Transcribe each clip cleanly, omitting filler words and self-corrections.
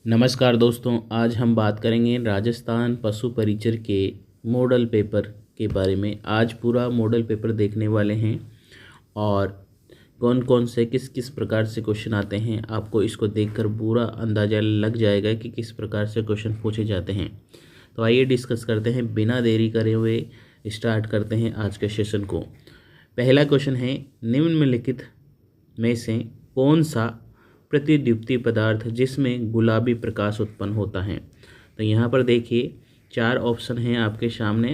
नमस्कार दोस्तों, आज हम बात करेंगे राजस्थान पशु परिचर के मॉडल पेपर के बारे में। आज पूरा मॉडल पेपर देखने वाले हैं और कौन कौन से किस किस प्रकार से क्वेश्चन आते हैं आपको इसको देखकर पूरा अंदाज़ा लग जाएगा कि किस प्रकार से क्वेश्चन पूछे जाते हैं। तो आइए डिस्कस करते हैं, बिना देरी करे हुए स्टार्ट करते हैं आज के सेशन को। पहला क्वेश्चन है, निम्नलिखित में से कौन सा प्रतिदीप्ति पदार्थ जिसमें गुलाबी प्रकाश उत्पन्न होता है। तो यहाँ पर देखिए 4 ऑप्शन हैं आपके सामने,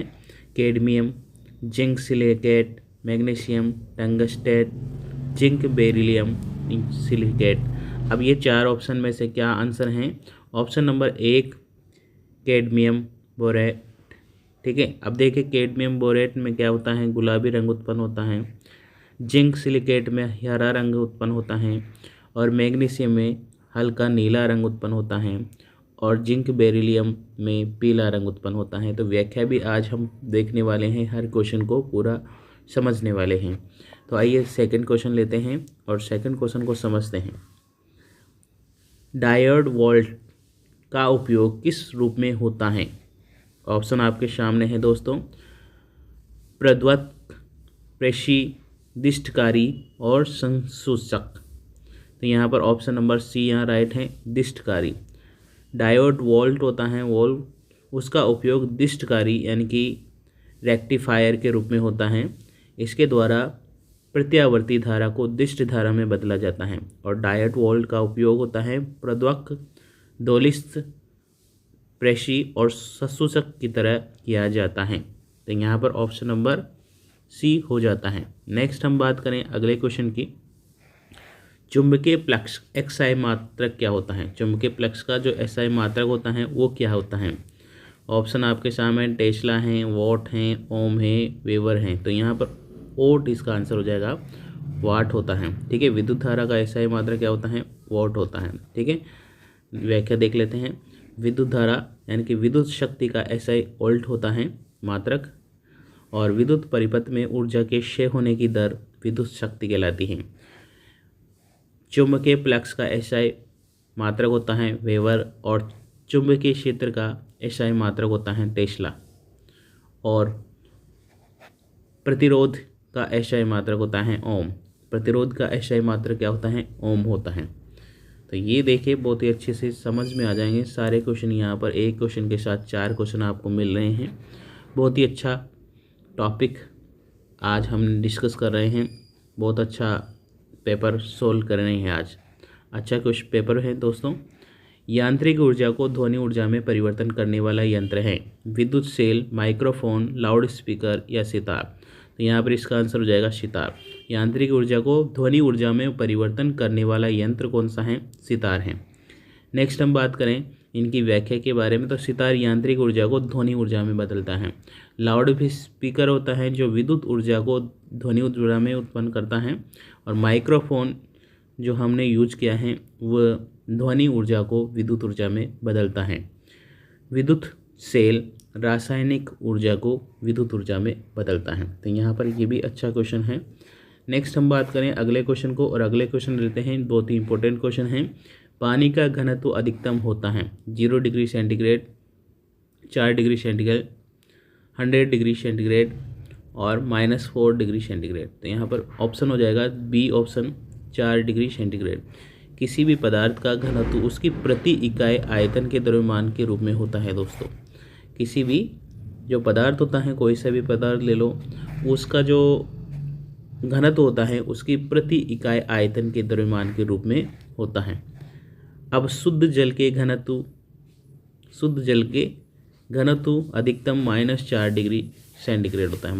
cadmium, zinc silicate, magnesium tungstate, zinc beryllium silicate. अब ये 4 ऑप्शन में से क्या आंसर हैं? Option number 1 cadmium borate. ठीक है, अब देखिए कैडमियम बोरेट में क्या होता है, गुलाबी रंग उत्पन्न होता है। जिंक सिलिकेट में हरा रंग उत्पन्न होता है और मैग्नीशियम में हल्का नीला रंग उत्पन्न होता है और जिंक बेरिलियम में पीला रंग उत्पन्न होता है। तो व्याख्या भी आज हम देखने वाले हैं, हर क्वेश्चन को पूरा समझने वाले हैं। तो आइए सेकंड क्वेश्चन लेते हैं और सेकंड क्वेश्चन को समझते हैं। डायोड वोल्ट का उपयोग किस रूप में होता है? ऑप्शन आपके सामने है दोस्तों, प्रद्वर्तक, दिष्टकारी और संसूचक। तो यहाँ पर ऑप्शन नंबर सी यहाँ राइट है, दिष्टकारी। डायोड वोल्ट होता है वोल्ट, उसका उपयोग दिष्टकारी यानी कि रेक्टिफायर के रूप में होता है। इसके द्वारा प्रत्यावर्ती धारा को दिष्ट धारा में बदला जाता है। और डायोड वोल्ट का उपयोग होता है प्रद्वर्तक, दोलिस्त, प्रेषी और संसूचक की तरह किया जाता है। तो यहाँ पर ऑप्शन नंबर सी हो जाता है। नेक्स्ट हम बात करें अगले क्वेश्चन की, चुंबकीय प्लक्स एक्सआई मात्रक क्या होता है? चुंबकीय प्लक्स का जो एसआई मात्रक होता है वो क्या होता है? ऑप्शन आपके सामने टेस्ला हैं, वॉट हैं, ओम है, वेवर हैं। तो यहाँ पर वोट इसका आंसर हो जाएगा, वाट होता है। ठीक है, विद्युत धारा का एसआई मात्रक क्या होता है? वॉट होता है। ठीक है, व्याख्या देख लेते हैं। विद्युत धारा यानी कि विद्युत शक्ति का एसआई वोल्ट होता है मात्रक, और विद्युत परिपथ में ऊर्जा के क्षय होने की दर विद्युत शक्ति कहलाती है। चुंबकीय प्लक्स का एसआई मात्रक होता है वेवर, और चुंबकीय क्षेत्र का एसआई मात्रक होता है टेस्ला, और प्रतिरोध का एसआई मात्रक होता है ओम। प्रतिरोध का एसआई मात्रक क्या होता है? ओम होता है। तो ये देखिए बहुत ही अच्छे से समझ में आ जाएंगे सारे क्वेश्चन। यहाँ पर एक क्वेश्चन के साथ 4 क्वेश्चन आपको मिल रहे हैं। बहुत ही अच्छा टॉपिक आज हम डिस्कस कर रहे हैं, बहुत अच्छा पेपर सोल्व कर रहे हैं आज। अच्छा कुछ पेपर है दोस्तों। यांत्रिक ऊर्जा को ध्वनि ऊर्जा में परिवर्तन करने वाला यंत्र है विद्युत सेल, माइक्रोफोन, लाउड स्पीकर या सितार। तो यहाँ पर इसका आंसर हो जाएगा सितार। यांत्रिक ऊर्जा को ध्वनि ऊर्जा में परिवर्तन करने वाला यंत्र कौन सा है? सितार है। नेक्स्ट हम बात करें इनकी व्याख्या के बारे में, तो सितार यांत्रिक ऊर्जा को ध्वनि ऊर्जा में बदलता है। लाउड स्पीकर होता है जो विद्युत ऊर्जा को ध्वनि ऊर्जा में उत्पन्न करता है, और माइक्रोफोन जो हमने यूज किया है वह ध्वनि ऊर्जा को विद्युत ऊर्जा में बदलता है। विद्युत सेल रासायनिक ऊर्जा को विद्युत ऊर्जा में बदलता है। तो यहाँ पर ये भी अच्छा क्वेश्चन है। नेक्स्ट हम बात करें अगले क्वेश्चन को, और अगले क्वेश्चन लेते हैं, बहुत ही इंपॉर्टेंट क्वेश्चन है। पानी का घनत्व अधिकतम होता है 0 degree centigrade, 4 degree centigrade, 100 degree centigrade और -4 डिग्री सेंटीग्रेड। तो यहाँ पर ऑप्शन हो जाएगा बी ऑप्शन, 4 डिग्री सेंटीग्रेड। किसी भी पदार्थ का घनत्व उसकी प्रति इकाई आयतन के द्रव्यमान के रूप में होता है दोस्तों। किसी भी जो पदार्थ होता है, कोई सा भी पदार्थ ले लो, उसका जो घनत्व होता है उसकी प्रति इकाई आयतन के द्रव्यमान के रूप में होता है। अब शुद्ध जल के घनत्व अधिकतम -4 डिग्री सेंटीग्रेड होता है।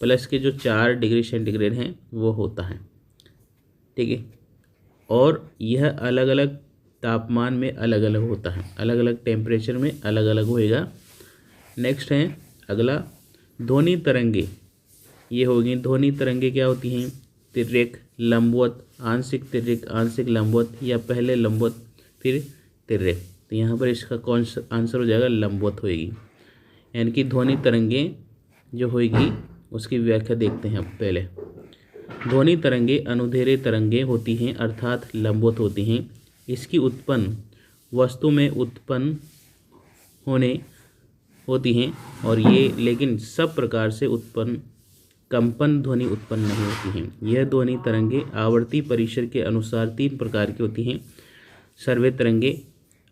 प्लस के जो 4 डिग्री सेंटीग्रेड हैं वो होता है। ठीक है, और यह अलग अलग तापमान में अलग अलग होता है, अलग अलग टेम्परेचर में अलग अलग होएगा। नेक्स्ट है अगला, ध्वनि तरंगे। ये होगी ध्वनि तरंगे क्या होती हैं? तिर्यक, लंबवत, आंशिक तिर्यक, आंशिक लंबवत, या पहले लंबवत फिर तिर्यक। तो यहाँ पर इसका कौन सा आंसर हो जाएगा? लंबवत होएगी। यानी कि ध्वनि तरंगे जो होएगी उसकी व्याख्या देखते हैं अब पहले। ध्वनि तरंगे अनुदैर्ध्य तरंगे होती हैं, अर्थात लंबवत होती हैं। इसकी उत्पन्न वस्तु में उत्पन्न होने होती हैं और ये लेकिन सब प्रकार से उत्पन्न कंपन ध्वनि उत्पन्न नहीं होती हैं। यह ध्वनि तरंगे आवर्ती परिसर के अनुसार 3 प्रकार की होती हैं: सर्वे तरंगे,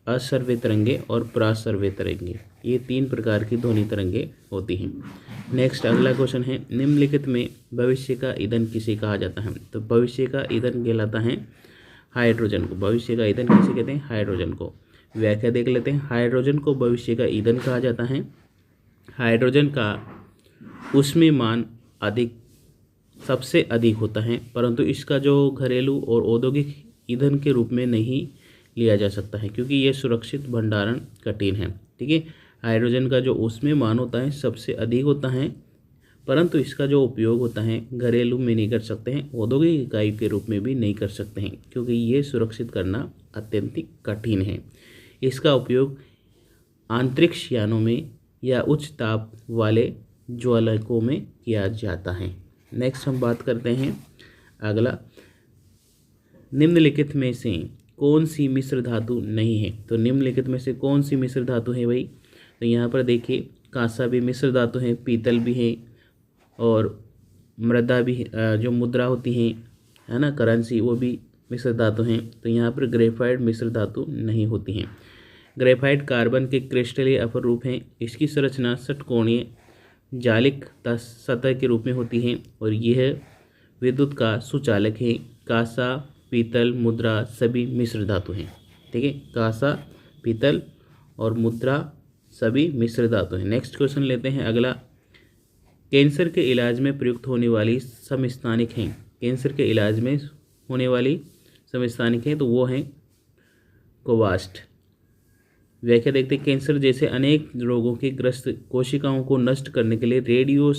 असर्वे तरंगे और प्रासर्वे तरंगे। ये 3 प्रकार की ध्वनि तरंगे होती हैं। नेक्स्ट अगला क्वेश्चन है, निम्नलिखित में भविष्य का ईंधन किसे कहा जाता है? तो भविष्य का ईंधन कहलाता है हाइड्रोजन को। भविष्य का ईंधन किसे कहते हैं? हाइड्रोजन को। व्याख्या देख लेते हैं। हाइड्रोजन को भविष्य का ईंधन कहा जाता है। हाइड्रोजन का ऊष्मीयमान सबसे अधिक होता है, परंतु इसका जो घरेलू और औद्योगिक ईंधन के रूप में नहीं लिया जा सकता है क्योंकि यह सुरक्षित भंडारण कठिन है। ठीक है, हाइड्रोजन का जो ऊष्मीयमान होता है सबसे अधिक होता है, परंतु इसका जो उपयोग होता है घरेलू में नहीं कर सकते हैं, औद्योगिक इकाई के रूप में भी नहीं कर सकते हैं क्योंकि ये सुरक्षित करना अत्यंत कठिन है। इसका उपयोग अंतरिक्ष यानों में या उच्च ताप वाले ज्वालकों में किया जाता है। नेक्स्ट हम बात करते हैं अगला, निम्नलिखित में से कौन सी मिश्र धातु नहीं है? तो निम्नलिखित में से कौन सी मिश्र धातु है भाई? तो यहाँ पर देखिए, कांसा भी मिश्र धातु है, पीतल भी है और मृदा भी, जो मुद्रा होती है ना, करेंसी, वो भी मिश्र धातु हैं। तो यहाँ पर ग्रेफाइट मिश्र धातु नहीं होती हैं। ग्रेफाइट कार्बन के क्रिस्टलीय अपर रूप हैं। इसकी संरचना षटकोणीय जालिक सतह के रूप में होती है और यह विद्युत का सुचालक है। कांसा, पीतल, मुद्रा सभी मिश्र धातु हैं। ठीक है, कांसा, पीतल और मुद्रा सभी मिश्र धातु हैं। नेक्स्ट क्वेश्चन लेते हैं अगला, कैंसर के इलाज में प्रयुक्त होने वाली समस्थानिक हैं। कैंसर के इलाज में होने वाली समस्थानिक हैं तो वो हैं कोबास्ट। व्याख्या देखते हैं, कैंसर जैसे अनेक रोगों के ग्रस्त कोशिकाओं को नष्ट करने के लिए रेडियो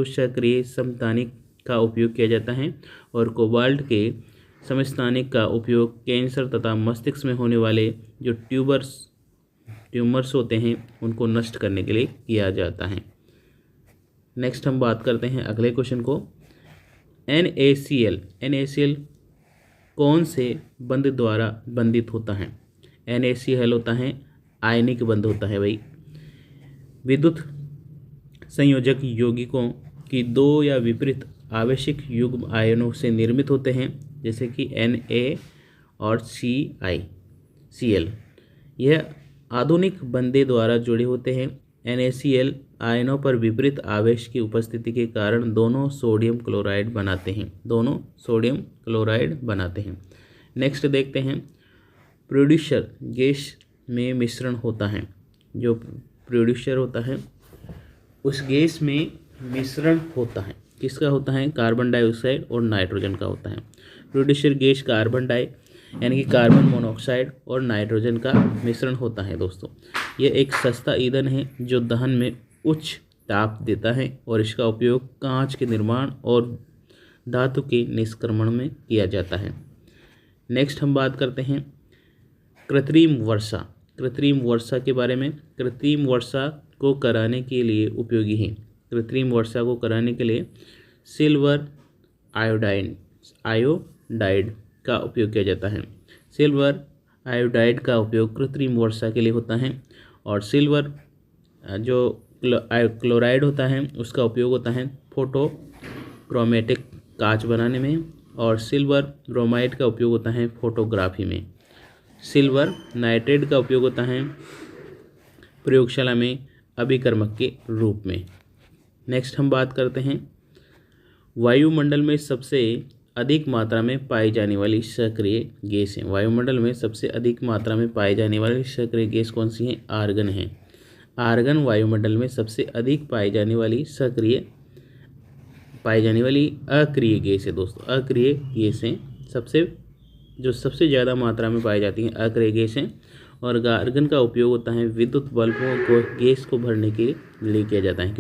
सक्रिय समस्थानिक का उपयोग किया जाता है और कोबाल्ट के समस्थानिक का उपयोग कैंसर तथा मस्तिष्क में होने वाले जो ट्यूमर्स होते हैं उनको नष्ट करने के लिए किया जाता है। नेक्स्ट हम बात करते हैं अगले क्वेश्चन को, NaCl कौन से बंध द्वारा बंधित होता है? NaCl होता है आयनिक बंध होता है भाई। विद्युत संयोजक यौगिकों की 2 या विपरीत आवश्यक युग्म आयनों से निर्मित होते हैं जैसे कि Na और Cl। यह आधुनिक बंधे द्वारा जुड़े होते हैं। NaCl आयनों पर विपरीत आवेश की उपस्थिति के कारण दोनों सोडियम क्लोराइड बनाते हैं। नेक्स्ट देखते हैं, प्रोड्यूसर गैस में मिश्रण होता है। जो प्रोड्यूसर होता है उस गैस में मिश्रण होता है, किसका होता है? कार्बन डाइऑक्साइड और नाइट्रोजन का होता है। प्रोड्यूसर गैस कार्बन मोनोऑक्साइड और नाइट्रोजन का मिश्रण होता है। दोस्तों, यह एक सस्ता ईंधन है जो दहन में उच्च ताप देता है और इसका उपयोग कांच के निर्माण और धातु के निष्क्रमण में किया जाता है। नेक्स्ट हम बात करते हैं कृत्रिम वर्षा के बारे में। कृत्रिम वर्षा को कराने के लिए उपयोगी है। कृत्रिम वर्षा को कराने के लिए सिल्वर आयोडाइड का उपयोग किया जाता है। सिल्वर आयोडाइड का उपयोग कृत्रिम वर्षा के लिए होता है और सिल्वर जो क्लोराइड होता है उसका उपयोग होता है फोटोक्रोमेटिक कांच बनाने में और सिल्वर ब्रोमाइड का उपयोग होता है फोटोग्राफी में। सिल्वर नाइट्रेट का उपयोग होता है प्रयोगशाला में अभिकर्मक के रूप में। नेक्स्ट हम बात करते हैं वायुमंडल में सबसे अधिक मात्रा में पाई जाने वाली सक्रिय गैस है। वायुमंडल में सबसे अधिक मात्रा में पाई जाने वाली सक्रिय गैस कौन सी है? आर्गन है। आर्गन वायुमंडल में सबसे अधिक पाई जाने वाली अक्रिय गैस है। दोस्तों, अक्रिय गैसें सबसे ज़्यादा मात्रा में पाई जाती हैं अक्रिय गैसें और आर्गन का उपयोग होता है विद्युत बल्बों को गैस को भरने के लिए किया जाता है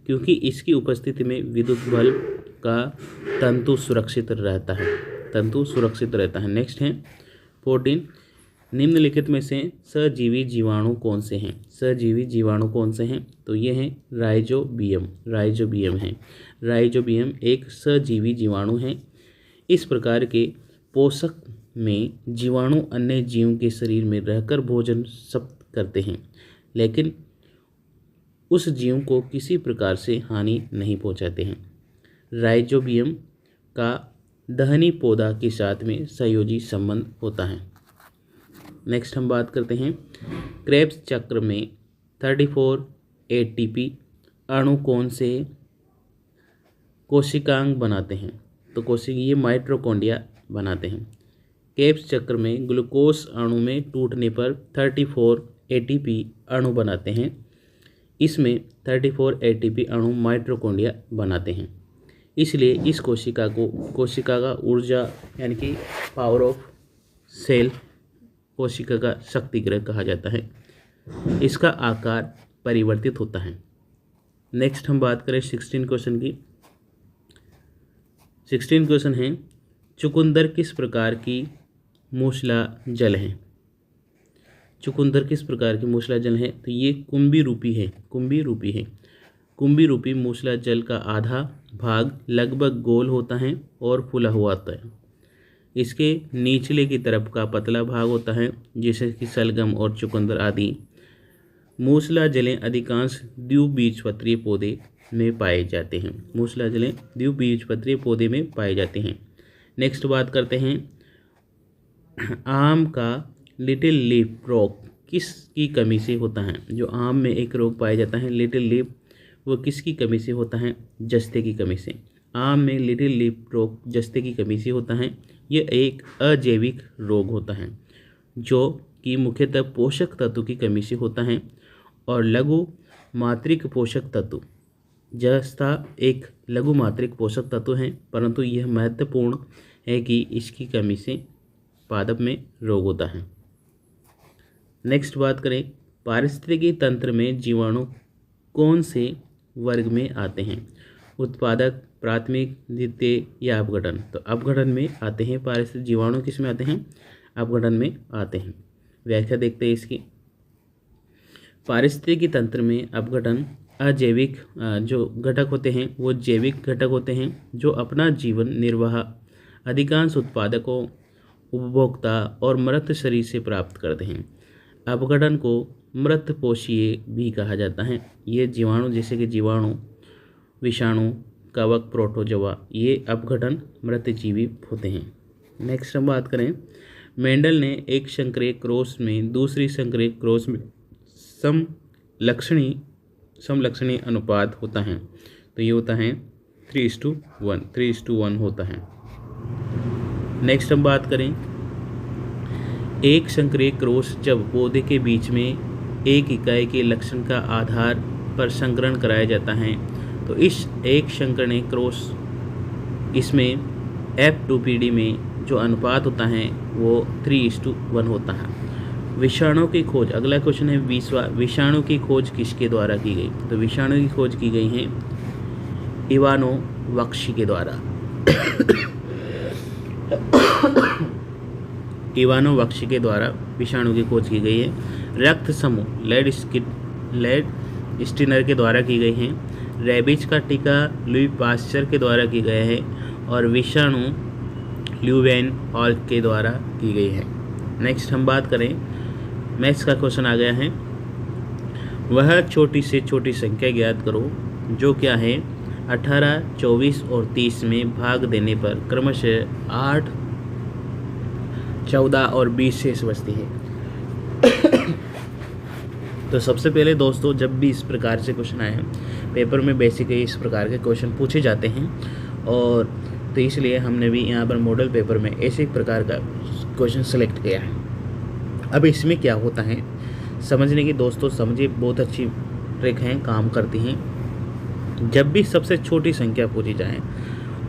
क्योंकि इसकी उपस्थिति में विद्युत बल्ब का तंतु सुरक्षित रहता है। नेक्स्ट है 14, निम्नलिखित में से सजीवी जीवाणु कौन से हैं? तो ये हैं राइजोबियम है। राइजोबियम एक सजीवी जीवाणु है। इस प्रकार के पोषक में जीवाणु अन्य जीवों के शरीर में रहकर भोजन शप्त करते हैं, लेकिन उस जीव को किसी प्रकार से हानि नहीं पहुंचाते हैं। राइजोबियम का दहनी पौधा के साथ में सहयोजी संबंध होता है। नेक्स्ट हम बात करते हैं क्रेब्स चक्र में 34 ATP अणु कौन से कोशिकांग बनाते हैं? तो ये माइटोकॉन्ड्रिया बनाते हैं। क्रेब्स चक्र में ग्लूकोज अणु में टूटने पर 34 ATP अणु बनाते हैं। इसमें 34 ATP अणु माइटोकॉन्ड्रिया बनाते हैं। इसलिए इस कोशिका का ऊर्जा यानी कि पावर ऑफ सेल कोशिका का शक्तिगृह कहा जाता है। इसका आकार परिवर्तित होता है। नेक्स्ट हम बात करें 16 क्वेश्चन की। 16 क्वेश्चन है चुकंदर किस प्रकार की मूसला जल है? चुकंदर किस प्रकार की मूसला जल है? तो ये कुंभी रूपी है। कुंभी रूपी मूसला जल का आधा भाग लगभग गोल होता है और फूला हुआ होता है। इसके निचले की तरफ का पतला भाग होता है, जैसे कि सलगम और चुकंदर आदि। मूसला जलें अधिकांश द्विबीजपत्रीय पौधे में पाए जाते हैं। मूसला जलें द्विबीजपत्रीय पौधे में पाए जाते हैं। नेक्स्ट बात करते हैं आम का लिटिल लीफ रोग किसकी कमी से होता है? जो आम में एक रोग पाया जाता है लिटिल लीफ, वो किसकी कमी से होता है? जस्ते की कमी से। आम में लिटिल लीफ रोग जस्ते की कमी से होता है। यह एक अजैविक रोग होता है जो कि मुख्यतः पोषक तत्व की कमी से होता है और लघु मात्रिक पोषक तत्व जस्ता एक लघु मात्रिक पोषक तत्व है, परंतु यह महत्वपूर्ण है कि इसकी कमी से पादप में रोग होता है। नेक्स्ट बात करें पारिस्थितिकी तंत्र में जीवाणु कौन से वर्ग में आते हैं? उत्पादक, प्राथमिक, द्वितीय या अपघटन? तो अपघटन में आते हैं। पारिस्थितिक जीवाणु किस में आते हैं? अपघटन में आते हैं। व्याख्या देखते हैं इसकी। पारिस्थितिकी तंत्र में अपघटन अजैविक जो घटक होते हैं वो जैविक घटक होते हैं जो अपना जीवन निर्वाह अधिकांश उत्पादकों, उपभोक्ता और मृत शरीर से प्राप्त करते हैं। अपघटन को मृत पोषीय भी कहा जाता है। ये जीवाणु जैसे कि जीवाणु, विषाणु, कवक, प्रोटोजोआ, ये अपघटन मृतजीवी होते हैं। नेक्स्ट हम बात करें मेंडल ने एक संकरीय क्रॉस में दूसरी संकरीय क्रॉस में समलक्षणी अनुपात होता है। तो ये होता है 3:1 होता है। नेक्स्ट हम बात करें एक संकरीय क्रॉस जब पौधे के बीच में एक इकाई के लक्षण का आधार पर संकरण कराया जाता है तो इस एक संकरणीय क्रॉस इसमें F2PD में जो अनुपात होता है वो 3:1 होता है। विषाणु की खोज, अगला क्वेश्चन है 20वां। विषाणु की खोज किसके द्वारा की गई? तो विषाणु की खोज की गई है इवानोवस्की के द्वारा। इवानोवस्की के द्वारा विषाणु की खोज की गई है। रक्त समूह लेड स्टिनर के द्वारा की गई है। रेबीज का टीका लुई पास्चर के द्वारा की गया है और विषाणु ल्यूवेन हॉल के द्वारा की गई है। नेक्स्ट हम बात करें मैथ्स का क्वेश्चन आ गया है वह छोटी से छोटी संख्या ज्ञात करो जो क्या है 18, 24 और 30 में भाग देने पर क्रमशः 8, 14 और 20 शेष बचती है। तो सबसे पहले दोस्तों जब भी इस प्रकार से क्वेश्चन आए हैं पेपर में बेसिकली इस प्रकार के क्वेश्चन पूछे जाते हैं और तो इसलिए हमने भी यहाँ पर मॉडल पेपर में ऐसे प्रकार का क्वेश्चन सेलेक्ट किया है। अब इसमें क्या होता है समझने की दोस्तों समझिए, बहुत अच्छी ट्रिक हैं, काम करती हैं। जब भी सबसे छोटी संख्या पूछी जाए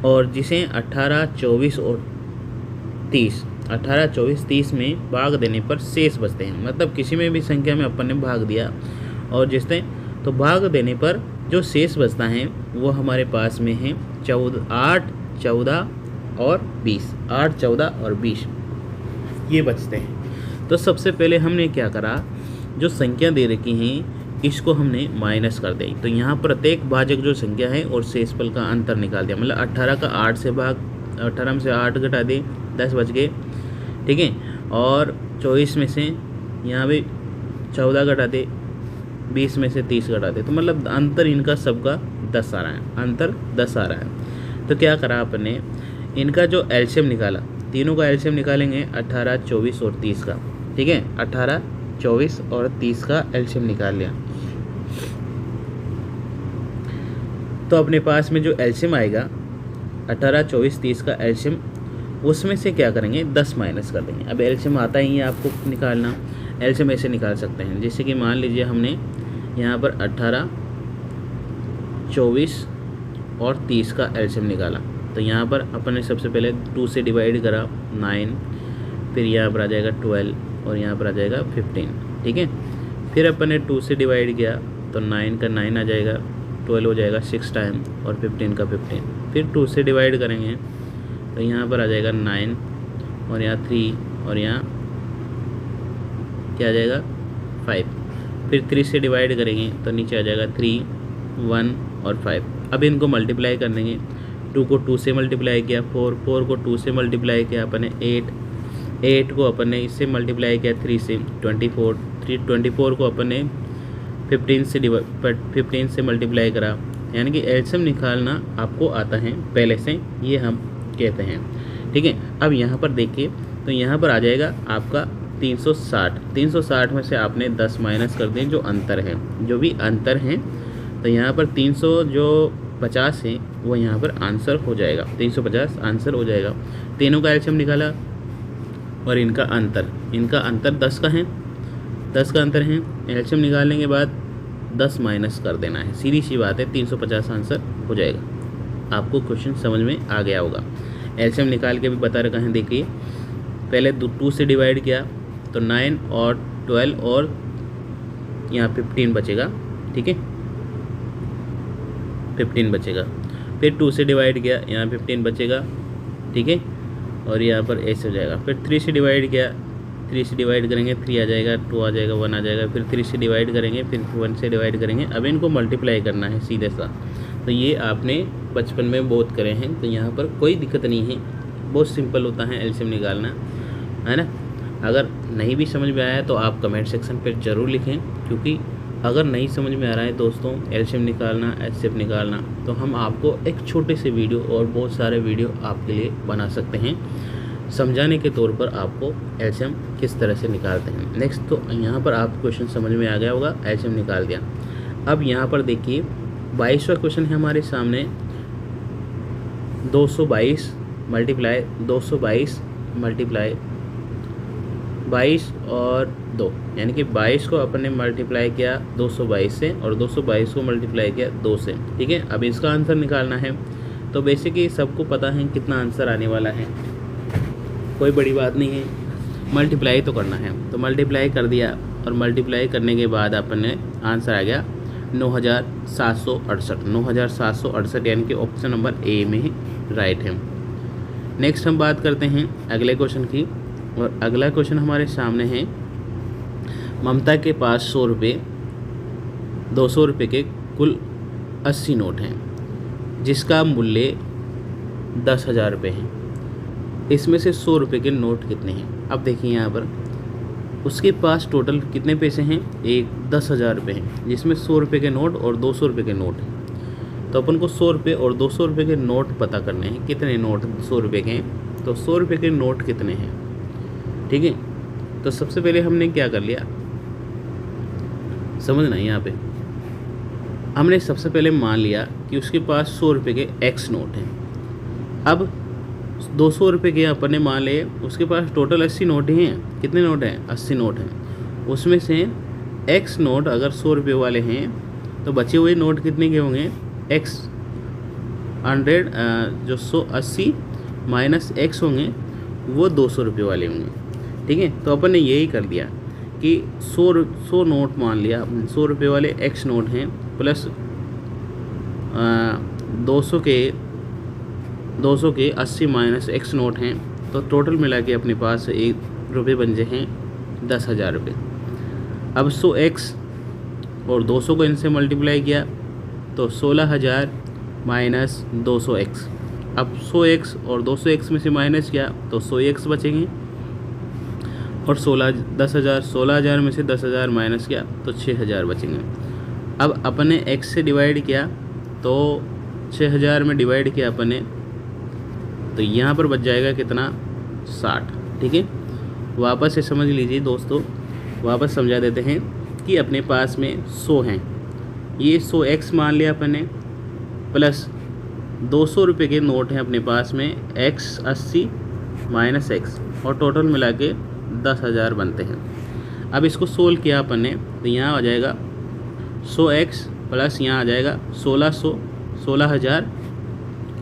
और जिसे 18, 24 और 30 18, 24, 30 में भाग देने पर शेष बचते हैं, मतलब किसी में भी संख्या में अपन ने भाग दिया और जिसने तो भाग देने पर जो शेष बचता है वो हमारे पास में है 8, 14 और 20। 8, 14 और 20 ये बचते हैं। तो सबसे पहले हमने क्या करा, जो संख्या दे रखी हैं इसको हमने माइनस कर दी। तो यहाँ प्रत्येक भाजक जो संख्या है और शेषफल का अंतर निकाल दिया, मतलब 18 का 8 से 8 घटा दे 10 बच गए, ठीक है। और 24 में से यहाँ भी 14 घटा दे, 20 में से 30 घटा दे, तो मतलब अंतर इनका सबका 10 आ रहा है, अंतर 10 आ रहा है। तो क्या करा आपने, इनका जो एलसीएम निकाला, तीनों का एलसीएम निकालेंगे 18, 24 और 30 का, ठीक है। 18, 24 और 30 का एलसीएम निकाल लिया, तो अपने पास में जो एलसीएम आएगा 18, 24, 30 का एलसीएम, उसमें से क्या करेंगे 10 माइनस कर देंगे। अब एलसीएम आता ही है आपको निकालना, एलसीएम ऐसे निकाल सकते हैं, जैसे कि मान लीजिए हमने यहाँ पर 18, 24 और 30 का एलसीएम निकाला, तो यहाँ पर अपन ने सबसे पहले 2 से डिवाइड करा 9, फिर यहाँ पर आ जाएगा 12 और यहाँ पर आ जाएगा 15, ठीक है। फिर अपन ने 2 से डिवाइड किया तो 9 का 9 आ जाएगा, 12 हो जाएगा 6 टाइम और 15 का 15, फिर 2 से डिवाइड करेंगे तो यहाँ पर आ जाएगा 9 और यहाँ 3 और यहाँ क्या आ जाएगा 5, फिर 3 से डिवाइड करेंगे तो नीचे आ जाएगा 3, 1 और 5। अब इनको मल्टीप्लाई कर देंगे, 2 को 2 से मल्टीप्लाई किया 4, 4 को 2 से मल्टीप्लाई किया अपन ने 8, 8 को अपन ने इससे मल्टीप्लाई किया 3 से 24, 24 को अपन ने 15 से मल्टीप्लाई करा, यानी कि एलसीएम निकालना आपको आता है पहले से, ये हम कहते हैं, ठीक है। अब यहाँ पर देखिए, तो यहाँ पर आ जाएगा आपका 360, 360 में से आपने 10 माइनस कर दें जो अंतर है, जो भी अंतर है, तो यहाँ पर 350 है वो यहाँ पर आंसर हो जाएगा, 350 आंसर हो जाएगा। तीनों का एलसीएम निकाला और इनका अंतर 10 का है, 10 का अंतर है। एलसीएम निकालने के बाद 10 माइनस कर देना है, सीधी सी बात है, 350 आंसर हो जाएगा। आपको क्वेश्चन समझ में आ गया होगा। एलसीएम निकाल के भी बता रखा है, देखिए पहले 2 से डिवाइड किया तो 9 और 12 और यहाँ 15 बचेगा, ठीक है, 15 बचेगा। फिर 2 से डिवाइड किया, यहाँ 15 बचेगा, ठीक है, और यहाँ पर ऐसे हो जाएगा। फिर 3 से डिवाइड किया, 3 से डिवाइड करेंगे 3 आ जाएगा, 2 आ जाएगा, 1 आ जाएगा, फिर 3 से डिवाइड करेंगे, फिर 1 से डिवाइड करेंगे। अब इनको मल्टीप्लाई करना है सीधे सा, तो ये आपने बचपन में बहुत करे हैं, तो यहाँ पर कोई दिक्कत नहीं है, बहुत सिंपल होता है एलसीएम निकालना, है ना। अगर नहीं भी समझ में आया तो आप कमेंट सेक्शन पर ज़रूर लिखें, क्योंकि अगर नहीं समझ में आ रहा है दोस्तों एलसीएम निकालना, एचसीएफ निकालना, तो हम आपको एक छोटे से वीडियो और बहुत सारे वीडियो आपके लिए बना सकते हैं समझाने के तौर पर आपको एलसीएम किस तरह से निकालते हैं। नेक्स्ट, तो यहाँ पर आप क्वेश्चन समझ में आ गया होगा, एलसीएम निकाल दिया। अब यहाँ पर देखिए 22वां क्वेश्चन है हमारे सामने, 222 मल्टीप्लाई 22 और 2, यानी कि 22 को अपन ने मल्टीप्लाई किया 222 से और 222 को मल्टीप्लाई किया 2 से, ठीक है। अब इसका आंसर निकालना है, तो बेसिकली सबको पता है कितना आंसर आने वाला है, कोई बड़ी बात नहीं है, मल्टीप्लाई तो करना है। तो मल्टीप्लाई कर दिया और मल्टीप्लाई करने के बाद अपन ने आंसर आ गया 9768, 9768, यानी कि ऑप्शन नंबर ए में ही राइट है। नेक्स्ट हम बात करते हैं अगले क्वेश्चन की, और अगला क्वेश्चन हमारे सामने है, ममता के पास 100 रुपये 200 रुपये के कुल 80 नोट हैं, जिसका मूल्य 10,000 रुपये है। इसमें से 100 रुपये के नोट कितने हैं? अब देखिए यहाँ पर उसके पास टोटल कितने पैसे हैं, 10,000 रुपये हैं, जिसमें 100 रुपये के नोट और 200 रुपये के नोट हैं। तो अपन को 100 रुपये और 200 रुपये के नोट पता करने हैं, कितने नोट 100 रुपये के हैं, तो 100 रुपये के नोट कितने हैं, ठीक है। तो सबसे पहले हमने क्या कर लिया, समझना यहाँ पे, हमने सबसे पहले मान लिया कि उसके पास 100 रुपये के एक्स नोट हैं। अब 200 रुपये के अपन ने मान लिए, उसके पास टोटल 80 नोट ही हैं। कितने नोट हैं? 80 नोट हैं। उसमें से एक्स नोट अगर 100 रुपये वाले हैं, तो बचे हुए नोट कितने के होंगे, एक्स 100 जो 180 माइनस एक्स होंगे वो 200 रुपये वाले होंगे, ठीक है। तो अपन ने यही कर दिया कि 100 नोट मान लिया, 100 रुपये वाले एक्स नोट हैं, प्लस 200 के 80 माइनस एक्स नोट हैं, तो टोटल मिला के अपने पास 1 रुपये बन जाए हैं 10,000 रुपये। अब 100 एक्स और 200 को इनसे मल्टीप्लाई किया तो 16,000 माइनस 200 एक्स। अब 100 एक्स और 200 एक्स में से माइनस किया तो 100 एक्स बचेंगे, और 10,000, 16,000 में से 10,000 माइनस किया तो 6,000 बचेंगे। अब अपने x से डिवाइड किया तो 6,000 में डिवाइड किया अपने, तो यहाँ पर बच जाएगा कितना, 60। ठीक है, वापस से समझ लीजिए दोस्तों, वापस समझा देते हैं कि अपने पास में 100 हैं, ये 100x मान लिया अपने, प्लस 200 रुपये के नोट हैं अपने पास में, x 80 माइनस x, और टोटल मिला के 10,000 बनते हैं। अब इसको सोल्व किया अपन ने तो यहाँ आ जाएगा 100x प्लस यहाँ आ जाएगा 16,000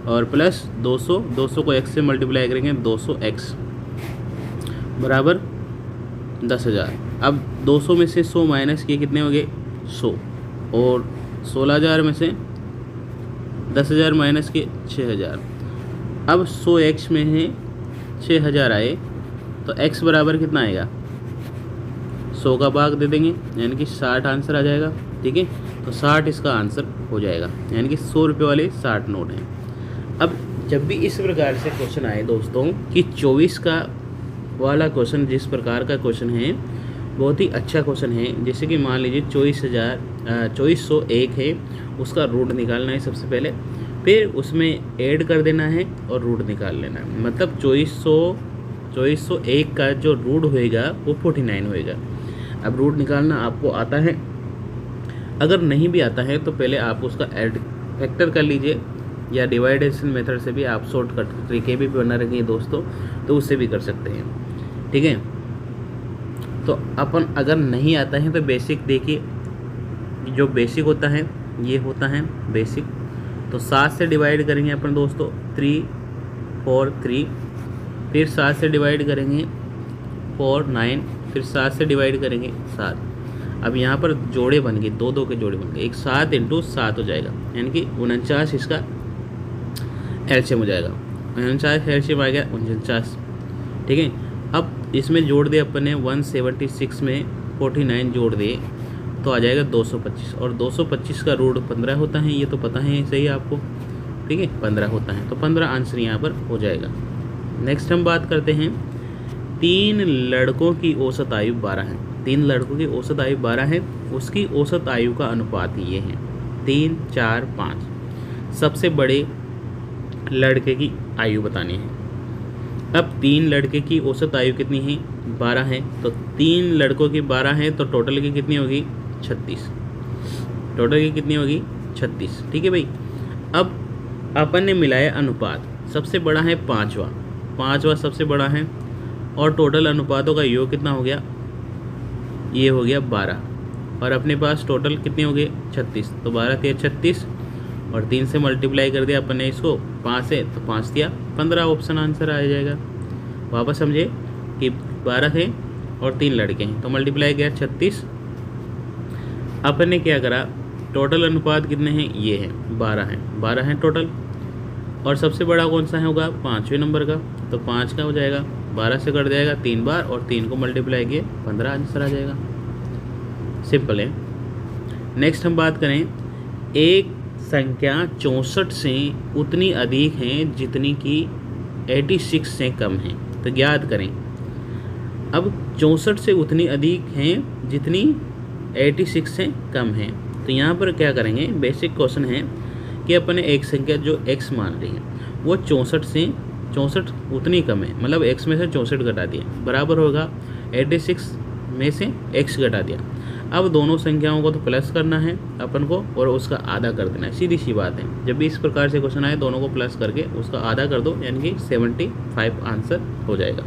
और प्लस 200 को x से मल्टीप्लाई करेंगे 200x बराबर 10,000। अब 200 में से 100 माइनस किए कितने हो गए, 100, और 16,000 में से 10,000 माइनस किए 6,000। अब 100x में है 6,000 आए तो x बराबर कितना आएगा, 100 का भाग दे देंगे, यानी कि 60 आंसर आ जाएगा। ठीक है, तो 60 इसका आंसर हो जाएगा, यानी कि 100 रुपये वाले 60 नोट हैं। अब जब भी इस प्रकार से क्वेश्चन आए दोस्तों कि 24 का वाला क्वेश्चन, जिस प्रकार का क्वेश्चन है बहुत ही अच्छा क्वेश्चन है। जैसे कि मान लीजिए 2401 है, उसका रूट निकालना है सबसे पहले, फिर उसमें ऐड कर देना है और रूट निकाल लेना है। मतलब 2401 का जो रूट होएगा वो 49 होएगा। अब रूट निकालना आपको आता है, अगर नहीं भी आता है तो पहले आप उसका ऐड फैक्टर कर लीजिए, या डिवाइडेशन मेथड से भी आप शॉर्टकट तरीके भी बना रखेंगे दोस्तों, तो उससे भी कर सकते हैं। ठीक है, तो अपन अगर नहीं आता है तो बेसिक देखिए, जो बेसिक होता है ये होता है बेसिक। तो 7 से डिवाइड करेंगे अपन दोस्तों 3 4 3, फिर 7 से डिवाइड करेंगे 4 9, फिर 7 से डिवाइड करेंगे 7। अब यहाँ पर जोड़े बन गए, 2 के जोड़े बन गए, एक 7 × 7 हो जाएगा, यानी कि 49 इसका एलसीएम हो जाएगा। 49 एलसीएम आ गया 49। ठीक है, अब इसमें जोड़ दे अपन ने 176 में 49 जोड़ दे तो आ जाएगा 225, और 225 का रूट 15 होता है, ये तो पता है सही आपको। ठीक है, 15 होता है, तो 15 आंसर यहाँ पर हो जाएगा। नेक्स्ट हम बात करते हैं, 3 लड़कों की औसत आयु 12 है। 3 लड़कों की औसत आयु 12 है, उसकी औसत आयु का अनुपात ये है 3 4 5। सबसे बड़े लड़के की आयु बतानी है। अब 3 लड़के की औसत आयु कितनी है, 12 है, तो 3 लड़कों की 12 है तो टोटल की कितनी होगी, 36। टोटल की कितनी होगी, 36। ठीक है भाई, अब अपन ने मिलाया अनुपात, सबसे बड़ा है 5वां सबसे बड़ा है, और टोटल अनुपातों का योग कितना हो गया, ये हो गया 12, और अपने पास टोटल कितने हो गए 36। तो 12 × 36 और 3 से मल्टीप्लाई कर दिया अपन ने इसको 5 से, तो 5 दिया 15, ऑप्शन आंसर आ जाएगा। वापस समझे कि 12 है और 3 लड़के हैं, तो मल्टीप्लाई किया 36। अपन ने क्या करा, टोटल अनुपात कितने हैं, ये है 12 है टोटल, और सबसे बड़ा कौन सा है होगा, 5वें नंबर का, तो 5 का हो जाएगा, 12 से कट जाएगा 3 बार, और 3 को मल्टीप्लाई किए 15 आंसर आ जाएगा। सिंपल है। नेक्स्ट हम बात करें, एक संख्या 64 से उतनी अधिक है जितनी कि 86 से कम है, तो ज्ञात करें। अब 64 से उतनी अधिक हैं जितनी 86 से कम है, तो यहाँ पर क्या करेंगे, बेसिक क्वेश्चन है कि अपने एक संख्या जो x मान रही है वो 64 से 64 उतनी कम है, मतलब x में से 64 घटा दिया, बराबर होगा 86 में से x घटा दिया। अब दोनों संख्याओं को तो प्लस करना है अपन को, और उसका आधा कर देना है, सीधी सी बात है। जब भी इस प्रकार से क्वेश्चन आए, दोनों को प्लस करके उसका आधा कर दो, यानी कि 75 आंसर हो जाएगा।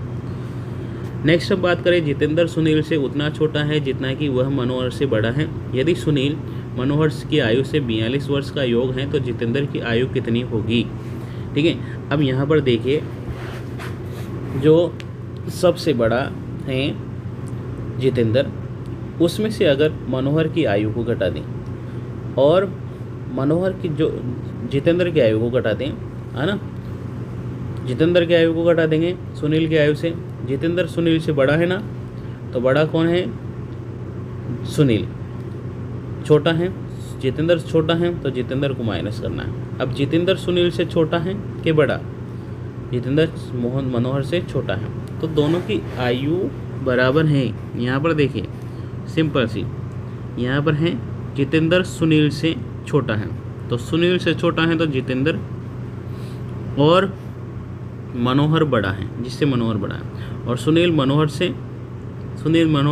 नेक्स्ट हम बात करें, जितेंद्र सुनील से उतना छोटा है जितना कि वह मनोहर से बड़ा है। यदि सुनील मनोहर की आयु से 42 वर्ष का योग है तो जितेंद्र की आयु कितनी होगी। ठीक है, अब यहाँ पर देखिए, जो सबसे बड़ा है जितेंद्र, उसमें से अगर मनोहर की आयु को घटा दें और मनोहर की जो जितेंद्र की आयु को घटा दें, है ना, जितेंद्र की आयु को घटा देंगे सुनील की आयु से। जितेंद्र सुनील से बड़ा है ना, तो बड़ा कौन है, सुनील। छोटा है, जितेंद्र छोटा है, तो जितेंद्र को माइनस करना है। अब जितेंद्र सुनील से छोटा है कि बड़ा, जितेंद्र मनोहर से छोटा है, तो दोनों की आयु बराबर हैं, यहाँ पर देखिए सिंपल सी, यहाँ पर है जितेंद्र सुनील से छोटा है, तो सुनील से छोटा है तो जितेंद्र, और मनोहर बड़ा है, जिससे मनोहर बड़ा है, और सुनील मनोहर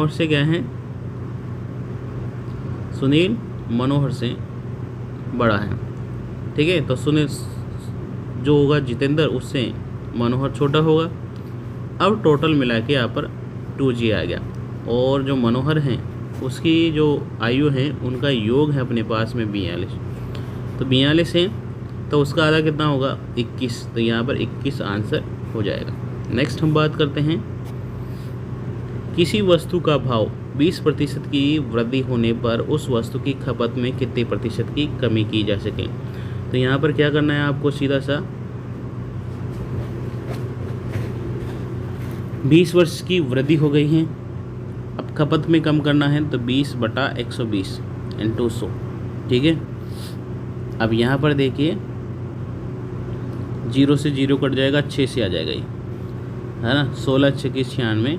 से क्या है, सुनील मनोहर से बड़ा है, ठीक है। तो सुनील जो होगा जितेंद्र, उससे मनोहर छोटा होगा। अब टोटल मिला के यहाँ पर 2G आ गया, और जो मनोहर हैं उसकी जो आयु है उनका योग है अपने पास में 42, तो 42 है तो उसका आधा कितना होगा 21, तो यहाँ पर 21 आंसर हो जाएगा। नेक्स्ट हम बात करते हैं, किसी वस्तु का भाव 20% की वृद्धि होने पर उस वस्तु की खपत में कितने प्रतिशत की कमी की जा सके। तो यहाँ पर क्या करना है आपको, सीधा सा 20 वर्ष की वृद्धि हो गई है, अब खपत में कम करना है, तो 20/120 × 100, ठीक है। अब यहाँ पर देखिए 0 से 0 कट जाएगा, 6 से आ जाएगा ये, है ना, 16 × 6 = 96,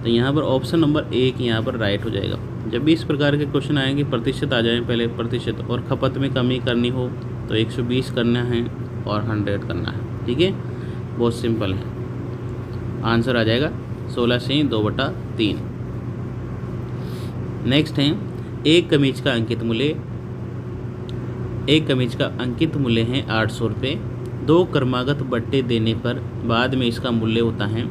तो यहाँ पर ऑप्शन नंबर 1 यहाँ पर राइट हो जाएगा। जब भी इस प्रकार के क्वेश्चन आएंगे प्रतिशत आ जाए, पहले प्रतिशत और खपत में कमी करनी हो तो 120 करना है और 100 करना है, ठीक है, बहुत सिंपल है। आंसर आ जाएगा 16 से 2/3। नेक्स्ट है, एक कमीज का अंकित मूल्य है 800 रुपये, 2 क्रमागत बट्टे देने पर बाद में इसका मूल्य होता है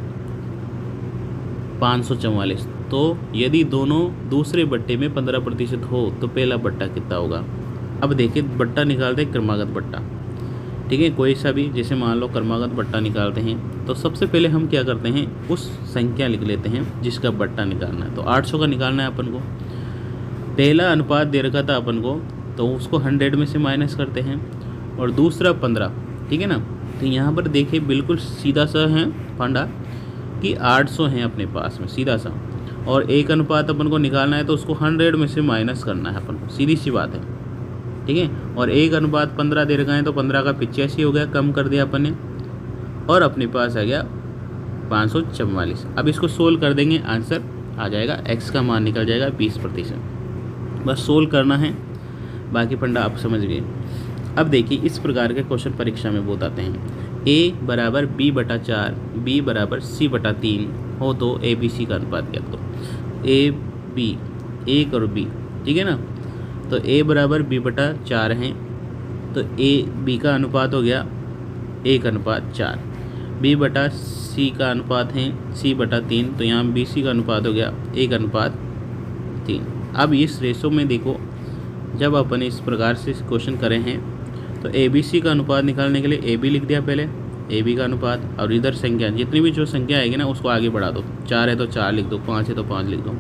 544। तो यदि दोनों दूसरे बट्टे में 15% हो तो पहला बट्टा कितना होगा। अब देखिए बट्टा निकालते हैं क्रमागत बट्टा, ठीक है, कोई सा भी, जैसे मान लो क्रमागत बट्टा निकालते हैं तो सबसे पहले हम क्या करते हैं, उस संख्या लिख लेते हैं जिसका बट्टा निकालना है। तो 800 का निकालना है अपन को, पहला अनुपात दे रखा था अपन को तो उसको 100 में से माइनस करते हैं, और दूसरा 15, ठीक है ना। तो यहाँ पर देखिए बिल्कुल सीधा सा है फंडा कि 800 है अपने पास में, सीधा सा, और एक अनुपात अपन को निकालना है तो उसको 100 में से माइनस करना है अपन को, सीधी सी बात है, ठीक है। और एक अनुपात 15 दे रखा है तो 15 का 85 हो गया, कम कर दिया अपन ने, और अपने पास आ गया 544। अब इसको सोल्व कर देंगे, आंसर आ जाएगा, x का मान निकल जाएगा 20%। बस सोल्व करना है, बाकी फंडा आप समझ गए। अब देखिए इस प्रकार के क्वेश्चन परीक्षा में बहुत आते हैं, a = b/4, b = c/3 हो तो ABC का अनुपात क्या, तो a b, a और b, ठीक है ना। तो a = b/4 है तो a b का अनुपात हो गया 1/4, b/c का अनुपात है c/3, तो यहाँ BC का अनुपात हो गया 1/3। अब इस रेशो में देखो, जब अपन इस प्रकार से क्वेश्चन करे हैं तो ABC का अनुपात निकालने के लिए AB लिख दिया पहले, AB का अनुपात, और इधर संख्या जितनी भी जो संख्या आएगी ना उसको आगे बढ़ा दो, 4 है तो 4 लिख दो, 5 है तो 5 लिख दो।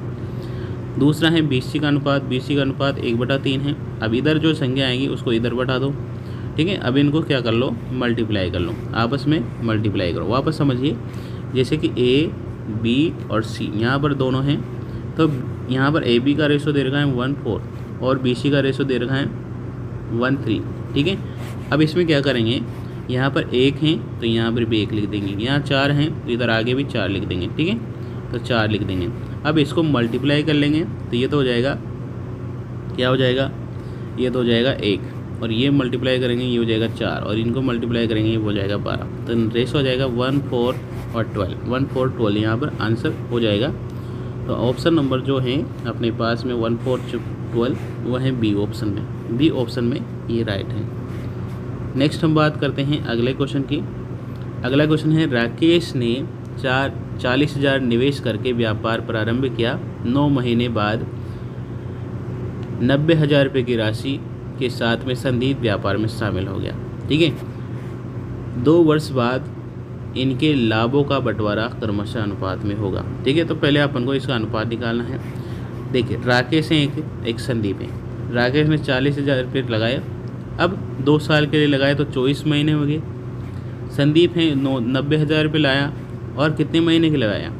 दूसरा है BC का अनुपात, BC का अनुपात 1/3 है। अब इधर जो संख्या आएगी उसको इधर बढ़ा दो, ठीक है। अब इनको क्या कर लो, मल्टीप्लाई कर लो, आपस में मल्टीप्लाई करो। वापस समझिए, जैसे कि A, B और C यहाँ पर दोनों हैं, तो यहाँ पर AB का रेशो दे रखा है 1:4 और BC का रेशो दे रखा है 1:3, ठीक है। अब इसमें क्या करेंगे, यहाँ पर 1 है तो यहाँ पर भी 1 लिख देंगे, यहाँ 4 हैं तो इधर आगे भी 4 लिख देंगे, ठीक है, तो 4 लिख देंगे। अब इसको मल्टीप्लाई कर लेंगे तो ये तो हो जाएगा, क्या हो जाएगा, ये तो हो जाएगा 1, और ये मल्टीप्लाई करेंगे ये हो जाएगा 4, और इनको मल्टीप्लाई करेंगे ये हो जाएगा 12, तो रेशो हो जाएगा 1, 4 और 12, 1, 4, 12 यहाँ पर आंसर हो जाएगा। तो ऑप्शन नंबर जो है अपने पास में 1, 4, 12 वो है बी ऑप्शन में, बी ऑप्शन में ये राइट है। नेक्स्ट हम बात करते हैं अगले क्वेश्चन की। अगला क्वेश्चन है, राकेश ने 40,000 निवेश करके व्यापार प्रारंभ किया, 9 महीने बाद 90,000 रुपये की राशि के साथ में संदीप व्यापार में शामिल हो गया, ठीक है। 2 वर्ष बाद इनके लाभों का बंटवारा क्रमशः अनुपात में होगा, ठीक है। तो पहले अपन को इसका अनुपात निकालना है। देखिए राकेश है, एक संदीप है। राकेश ने 40,000 रुपये लगाए, अब 2 साल के लिए लगाए तो 24 महीने हो गए। संदीप है 90,000 रुपये लाया और कितने महीने के लगाया,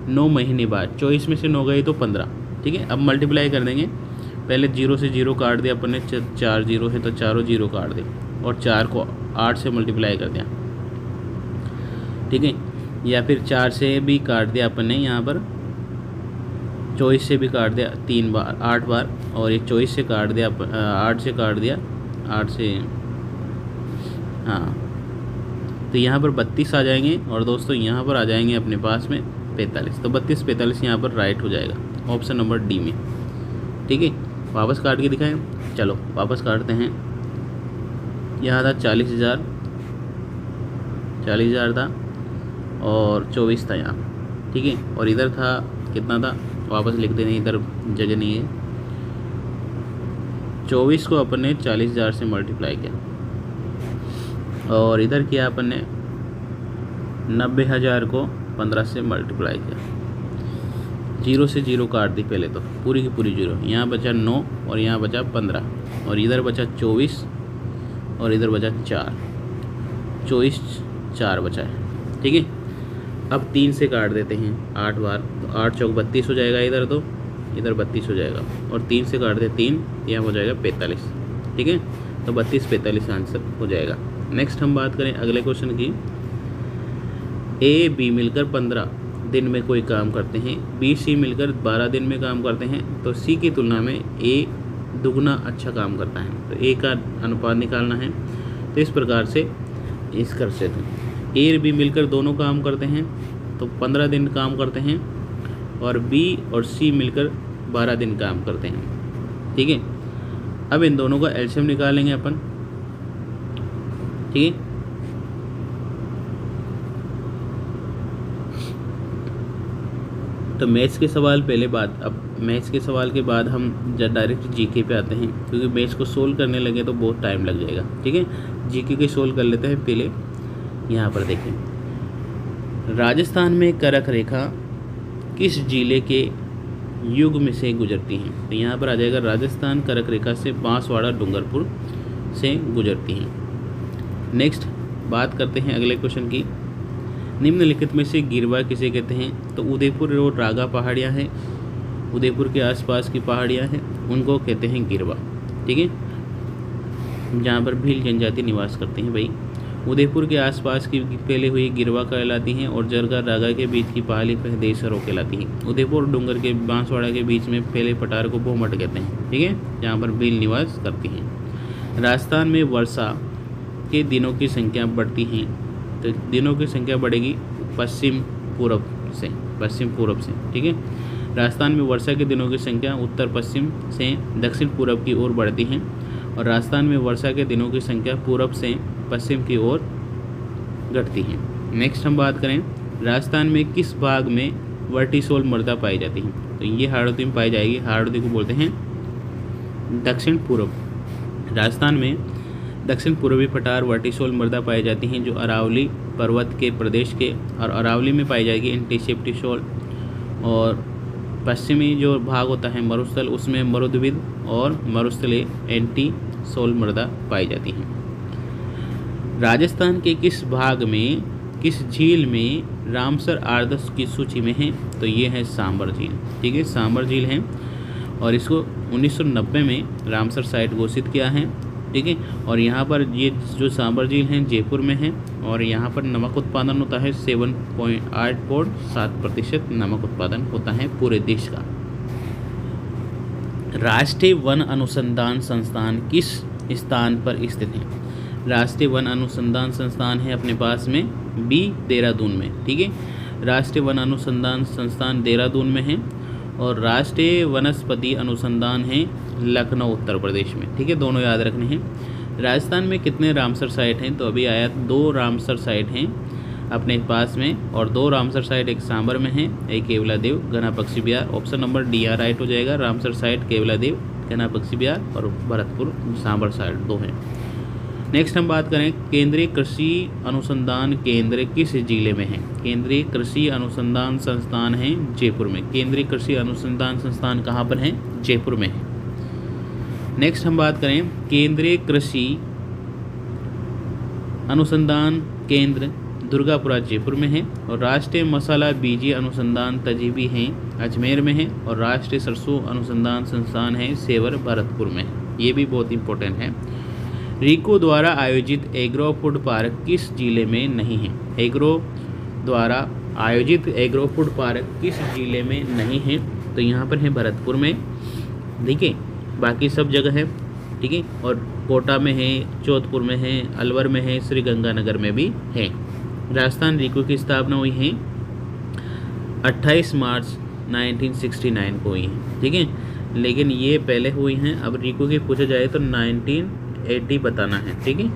9 महीने बाद, 24 में से 9 गए तो 15, ठीक है। अब मल्टीप्लाई कर देंगे, पहले 0 से 0 काट दिया अपन ने, 4 0 है तो चारों 0 काट दे, और 4 को 8 से मल्टीप्लाई कर दिया, ठीक है, या फिर 4 से भी काट दिया अपन ने यहाँ पर, 24 से भी काट दिया 3 बार 8 बार, और ये 24 से काट दिया 8 से काट दिया 8 से, हाँ, तो यहाँ पर 32 आ जाएंगे और दोस्तों यहाँ पर आ जाएंगे अपने पास में 45। तो 32 45 यहाँ पर राइट हो जाएगा ऑप्शन नंबर डी में। ठीक है, वापस काट के दिखाएं, चलो वापस काटते हैं। यहाँ था 40,000 था और 24 था यहाँ। ठीक है, और इधर था कितना था, वापस लिख देने, इधर जगह नहीं है। 24 को अपन ने 40,000 से मल्टीप्लाई किया और इधर किया अपन ने 90,000 को 15 से मल्टीप्लाई किया। 0 से 0 काट दी पहले तो, पूरी की पूरी 0। यहाँ बचा 9 और यहाँ बचा 15 और इधर बचा 24 और इधर बचा 4, 24 4 बचा है। ठीक है, अब 3 से काट देते हैं 8 बार, तो 8 चौक 32 हो जाएगा इधर, तो इधर 32 हो जाएगा और 3 से काट दे 3, यहाँ हो जाएगा 45। ठीक है, तो 32 45 आंसर हो जाएगा। नेक्स्ट हम बात करें अगले क्वेश्चन की। ए बी मिलकर 15 दिन में कोई काम करते हैं, बी सी मिलकर 12 दिन में काम करते हैं, तो सी की तुलना में ए दुगना अच्छा काम करता है। तो ए का अनुपात निकालना है। तो इस प्रकार से इस कर से ए और बी मिलकर दोनों काम करते हैं तो 15 दिन काम करते हैं, और बी और सी मिलकर 12 दिन काम करते हैं। ठीक है, अब इन दोनों का एलसीएम निकालेंगे अपन। ठीक है, तो मैथ्स के सवाल पहले बात, अब मैथ्स के सवाल के बाद हम डायरेक्ट जीके पे आते हैं, क्योंकि मैथ्स को सोल्व करने लगे तो बहुत टाइम लग जाएगा। ठीक है, जीके के सोल्व कर लेते हैं पहले। यहाँ पर देखें, राजस्थान में करक रेखा किस जिले के युग में से गुजरती हैं। तो यहाँ पर आ जाएगा राजस्थान करक रेखा से बांसवाड़ा डूंगरपुर से गुजरती हैं। नेक्स्ट बात करते हैं अगले क्वेश्चन की। निम्नलिखित में से गिरवा किसे कहते हैं। तो उदयपुर और रागा पहाड़ियाँ हैं, उदयपुर के आसपास की पहाड़ियाँ हैं, उनको कहते हैं गिरवा। ठीक है, जहाँ पर भील जनजाति निवास करते हैं भाई। उदयपुर के आसपास की फैली हुई गिरवा कहलाती हैं और जरगा रागा के बीच की पहाड़ी फहदेसरों कहलाती हैं। उदयपुर डूंगर के बांसवाड़ा के बीच में फैले पठार को भोमट कहते हैं। ठीक है, जहाँ पर भील निवास करती हैं। राजस्थान में वर्षा के दिनों की संख्या बढ़ती हैं, तो दिनों की संख्या बढ़ेगी पश्चिम पूर्व से। ठीक है, राजस्थान में वर्षा के दिनों की संख्या उत्तर पश्चिम से दक्षिण पूर्व की ओर बढ़ती हैं, और राजस्थान में वर्षा के दिनों की संख्या पूर्व से पश्चिम की ओर घटती है। नेक्स्ट हम बात करें, राजस्थान में किस भाग में वर्टिसोल मृदा पाई जाती है। तो ये हाड़ौती में पाई जाएगी, हाड़ौती को बोलते हैं दक्षिण पूर्व। राजस्थान में दक्षिण पूर्वी पठार वर्टिसोल मृदा पाई जाती हैं, जो अरावली पर्वत के प्रदेश के, और अरावली में पाई जाएगी एंटीसेप्टिसोल, और पश्चिमी जो भाग होता है मरुस्थल, उसमें मरुद्विद और मरुस्थले एंटीसोल मृदा पाई जाती हैं। राजस्थान के किस भाग में, किस झील में रामसर आदर्श की सूची में है। तो ये है सांबर झील। ठीक है, सांबर झील है और इसको 1990 में रामसर साइट घोषित किया है। ठीक है, और यहाँ पर ये जो सांबर झील है जयपुर में है, और यहाँ पर नमक उत्पादन होता है 7.8% नमक उत्पादन होता है पूरे देश का। राष्ट्रीय वन अनुसंधान संस्थान किस स्थान पर स्थित है। राष्ट्रीय वन अनुसंधान संस्थान है अपने पास में बी देहरादून में। ठीक है, राष्ट्रीय वन अनुसंधान संस्थान देहरादून में है, और राष्ट्रीय वनस्पति अनुसंधान है लखनऊ उत्तर प्रदेश में। ठीक है, दोनों याद रखने हैं। राजस्थान में कितने रामसर साइट हैं। तो अभी आया 2 रामसर साइट हैं अपने पास में, और 2 रामसर साइट एक सांबर में है, एक केवलादेव घना पक्षी Bihar. Option number D right हो जाएगा। रामसर साइट केवलादेव घना पक्षी बिहार और भरतपुर सांबर साइट 2 हैं। नेक्स्ट हम बात करें, केंद्रीय कृषि अनुसंधान केंद्र किस जिले में है। केंद्रीय कृषि अनुसंधान संस्थान है जयपुर में। केंद्रीय कृषि अनुसंधान संस्थान कहाँ पर है, जयपुर में है। नेक्स्ट हम बात करें, केंद्रीय कृषि अनुसंधान केंद्र दुर्गापुरा जयपुर में है, और राष्ट्रीय मसाला बीजी अनुसंधान तजीबी है अजमेर में है, और राष्ट्रीय सरसों अनुसंधान संस्थान है सेवर भरतपुर में। ये भी बहुत इंपॉर्टेंट है। रीको द्वारा आयोजित एग्रो फूड पार्क किस जिले में नहीं है। एग्रो द्वारा आयोजित एग्रो फूड पार्क किस जिले में नहीं है। तो यहाँ पर है भरतपुर में, ठीक है, बाकी सब जगह है, ठीक है, और कोटा में है, जोधपुर में है, अलवर में है, श्री गंगानगर में भी है। राजस्थान रीको की स्थापना हुई है 28 मार्च 1969 को हुई है, ठीक है, लेकिन ये पहले हुई हैं। अब रीको की पूछा जाए तो 1980 बताना है, ठीक है,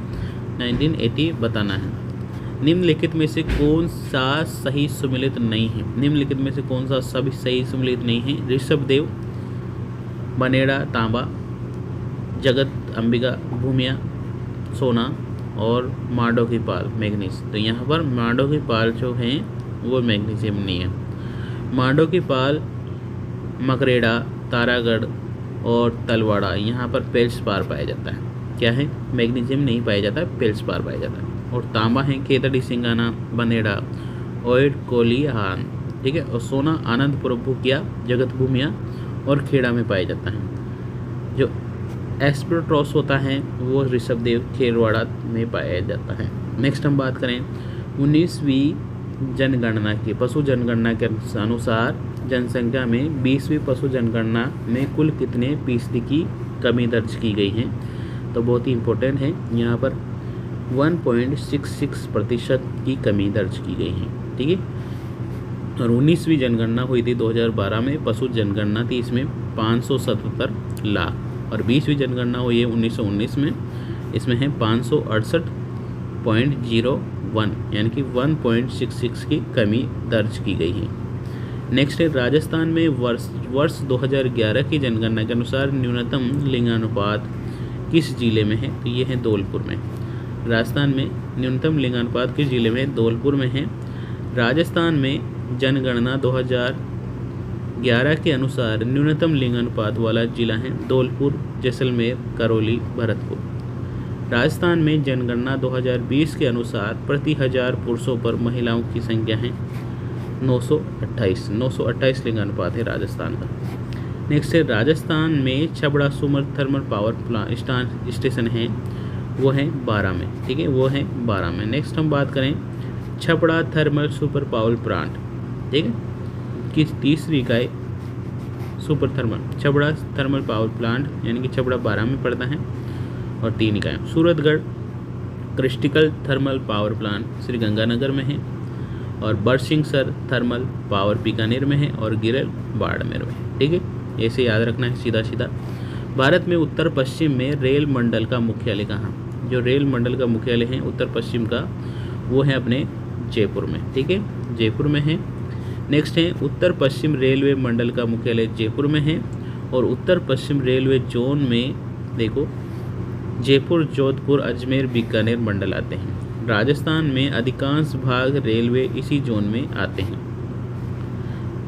1980 बताना है। निम्नलिखित में से कौन सा सही सुमेलित नहीं है? निम्नलिखित में से कौन सा सभी सही सुमेलित नहीं है? ऋषभदेव, बनेड़ा, तांबा, जगत अंबिका, भूमिया, सोना और मांडोकीपाल, मैग्नीज। तो यहाँ पर मांडोकीपाल जो हैं वो मैग्नीशियम नहीं है। मांडोकीपाल, मकरेड़ा, तारागढ़ और तलवाड़ा, यहाँ पर फेल्सपार पाया जाता है। क्या है? मैग्नीशियम नहीं पाया जाता, फेल्सपार पाया जाता है। और तांबा है केतड़ी, सिंगाना, बनेड़ा, ओइड, कोलिहान, ठीक है, और सोना आनंदपुर, भूकिया, जगत, भूमिया और खेड़ा में पाया जाता है। जो एस्पेट्रोस होता है वो ऋषभदेव, खेरवाड़ा में पाया जाता है। नेक्स्ट हम बात करें 19वीं जनगणना की। पशु जनगणना के अनुसार जनसंख्या में 20वीं पशु जनगणना में कुल कितने फीसदी की कमी दर्ज की गई है? तो बहुत ही इम्पोर्टेंट है, यहाँ पर 1.66% की कमी दर्ज की गई है, ठीक है। और 19वीं जनगणना हुई थी 2012 में, पशु जनगणना थी, इसमें 577 लाख। और 20वीं जनगणना हुई है 1919 में, इसमें है 568.01, यानी कि 1.66 की कमी दर्ज की गई है। नेक्स्ट है राजस्थान में वर्ष 2011 की जनगणना के अनुसार न्यूनतम लिंगानुपात किस जिले में है? तो ये है धौलपुर में। राजस्थान में न्यूनतम लिंगानुपात किस जिले में? धौलपुर में है। राजस्थान में जनगणना 2011 के अनुसार न्यूनतम लिंगानुपात वाला जिला है धौलपुर, जैसलमेर, करौली, भरतपुर। राजस्थान में जनगणना 2020 के अनुसार प्रति 1000 पुरुषों पर महिलाओं की संख्या है 928 लिंगानुपात है राजस्थान का। नेक्स्ट है राजस्थान में छबड़ा सुमर थर्मल पावर प्लांट स्टेशन है, वो है 12 में, ठीक है, वो है 12 में। नेक्स्ट हम बात करें Chhapra thermal super power plant, ठीक है, की तीसरी इकाई super thermal Chhapra thermal power plant, यानी कि छपड़ा 12 में पड़ता है और 3 इकाई। Suratgarh critical thermal power plant Sri Ganganagar में है, और बरसिंगसर थर्मल पावर बीकानेर में है, और गिरल बाड़मेर में, ठीक है, ऐसे याद रखना है सीधा सीधा। भारत में उत्तर पश्चिम में रेल मंडल का मुख्यालय कहाँ? जो रेल मंडल का मुख्यालय है उत्तर पश्चिम का, वो है अपने जयपुर में, ठीक है, जयपुर में है। नेक्स्ट है उत्तर पश्चिम रेलवे मंडल का मुख्यालय जयपुर में है, और उत्तर पश्चिम रेलवे जोन में देखो जयपुर, जोधपुर, अजमेर, बीकानेर मंडल आते हैं। राजस्थान में अधिकांश भाग रेलवे इसी जोन में आते हैं।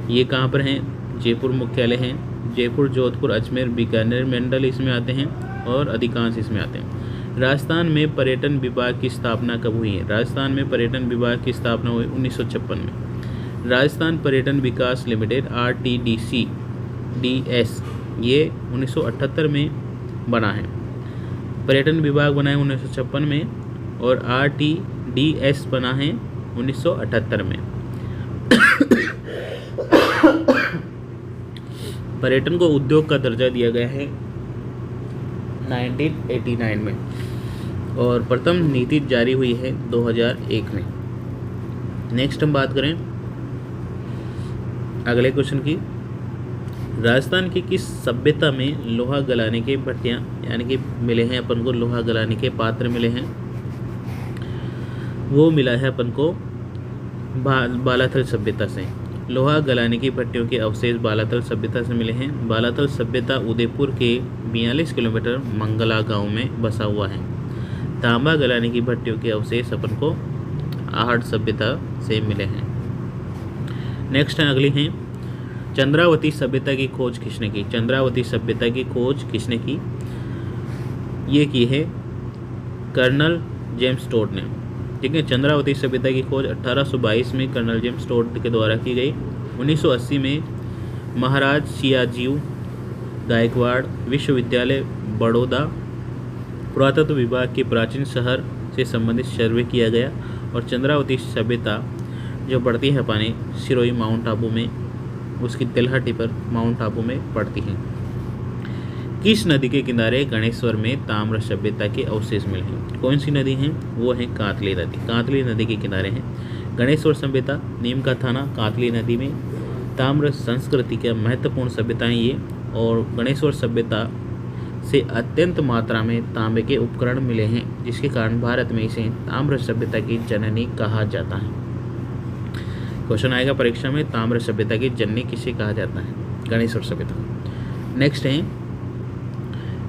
ये कहाँ पर हैं? जयपुर मुख्यालय है, जयपुर, जोधपुर, अजमेर, बीकानेर मंडल इसमें आते हैं और अधिकांश इसमें आते हैं। राजस्थान में पर्यटन विभाग की स्थापना कब हुई है? राजस्थान में पर्यटन विभाग की स्थापना हुई 1956 में। राजस्थान पर्यटन विकास लिमिटेड RTDC ये 1978 में बना है। पर्यटन विभाग बना है 1956 में, और RTDS बना है 1978 में। पर्यटन को उद्योग का दर्जा दिया गया है 1989 में, और प्रथम नीति जारी हुई है 2001 में। नेक्स्ट हम बात करें अगले क्वेश्चन की। राजस्थान की किस सभ्यता में लोहा गलाने के भट्टियाँ यानी कि मिले हैं अपन को, लोहा गलाने के पात्र मिले हैं? वो मिला है अपन को बालाथल सभ्यता से। लोहा गलाने की भट्टियों के अवशेष बालाथल सभ्यता से मिले हैं। बालाथल सभ्यता उदयपुर के 42 किलोमीटर मंगला गांव में बसा हुआ है। तांबा गलाने की भट्टियों के अवशेष अपन को आहट सभ्यता से मिले हैं। नेक्स्ट है अगली है चंद्रावती सभ्यता की खोज किसने की? चंद्रावती सभ्यता की खोज किसने की? ये की है कर्नल जेम्स टोड ने, ठीक है। चंद्रावती सभ्यता की खोज 1822 में कर्नल जेम्स टोड के द्वारा की गई। 1980 में महाराज सियाजीव गायकवाड़ विश्वविद्यालय बड़ौदा पुरातत्व विभाग के प्राचीन शहर से संबंधित सर्वे किया गया, और चंद्रावती सभ्यता जो बढ़ती है पानी सिरोही माउंट आबू में उसकी तिलहटी पर माउंट आबू में पड़ती है। किस नदी के किनारे गणेश्वर में ताम्र सभ्यता के अवशेष मिले हैं? कौन सी नदी है? वो है कातली नदी। कातली नदी के किनारे है गणेश्वर सभ्यता। नीम का थाना कातली नदी में ताम्र संस्कृति के महत्वपूर्ण सभ्यताएं ये, और गणेश्वर सभ्यता से अत्यंत मात्रा में तांबे के उपकरण मिले हैं, जिसके कारण भारत में इसे ताम्र सभ्यता की जननी कहा जाता है। क्वेश्चन आएगा परीक्षा में, ताम्र सभ्यता की जननी किसे कहा जाता है? गणेश्वर सभ्यता। नेक्स्ट है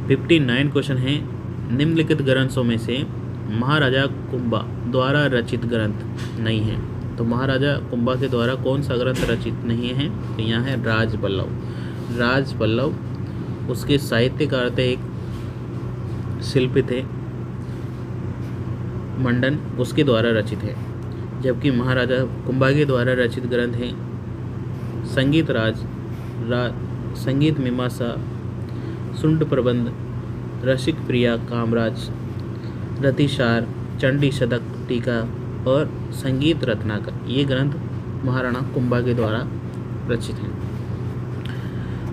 59 क्वेश्चन है, निम्नलिखित ग्रंथों में से महाराजा कुंभा द्वारा रचित ग्रंथ नहीं है। तो महाराजा कुंभा के द्वारा कौन सा ग्रंथ रचित नहीं है? तो यहाँ है राजपल्लव। राजपल्लव उसके साहित्यकार थे, एक शिल्पी थे मंडन, उसके द्वारा रचित है। जबकि महाराजा कुंभा के द्वारा रचित ग्रंथ है संगीत संगीत मीमांसा, सुंड प्रबंध, रसिक प्रिया कामराज, रतिसार, चंडी शतक, टीका और संगीत रत्नाकर। ये ग्रंथ महाराणा कुंभा के द्वारा रचित हैं।